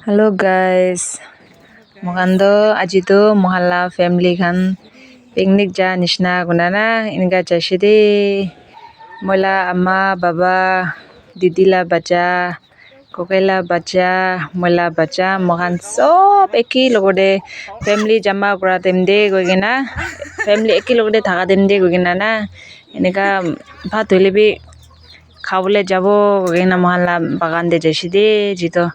Hello guys, mukando aji to mohalla family khan picnic ja nishna gunana inga jashide mola amma baba didi la bacha kokela bacha mola bacha mohan sob eki logode family jama kura demde goigena family eki logode thaka demde goigena na eneka bhat hoile bi khawole jabo goigena mohalla bagan de jashide jito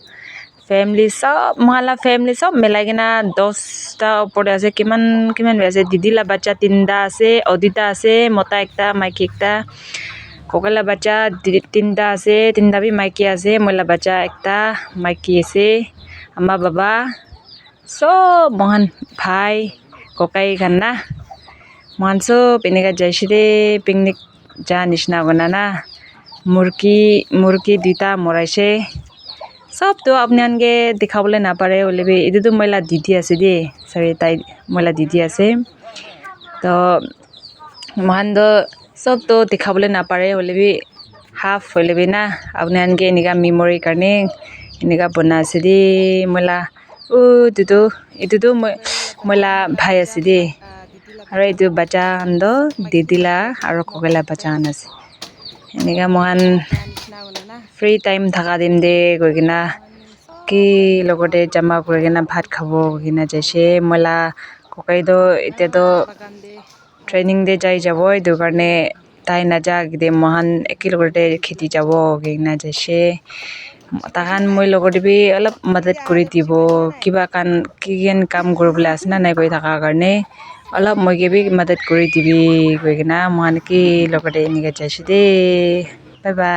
family sob mohalla family sob melagena 10 ta opore ase kiman ase didi la bacha tinda ase odita ase mota ekta maiki ekta kokela bacha tinda ase tinda bi maiki ase mola bacha ekta maiki ase amma baba sob mohan bhai kokai khanna mohan sob eneka jaishide picnic ja nishna gonana murki dita moraise সব তো আপনানকে দেখাবলে না পারে হলে এটো তো মইলা দিদি আছে দে sorry তাই মইলা দিদি আছে তো মহান্দ সব তো দেখাবলে না পারে হলে হাফ হলে না আপনানকে এনেকা মেমোরি কারণে এনেকা বনা আছে দে মইলা ও এটো তো মইলা ভাই আছে দে আর এটো বাচ্চা আন্দ দিদিলা আর কোকেলা বাচ্চা আছে এনেকা মহান free time thaka demde goigena ki logote jama goigena bhat khabo goigena jaise mola kokai do ite do training de jai jabo edu karne tai na ja gide mohan eki logote kheti jabo goigena jaise tahan moi logote bi alap madad kori dibo kiba kan kigen kam koribole asna nai koi thaka karne alap moi ge bi madad kori dibi goigena mohan ki logote eniga jaise de bye bye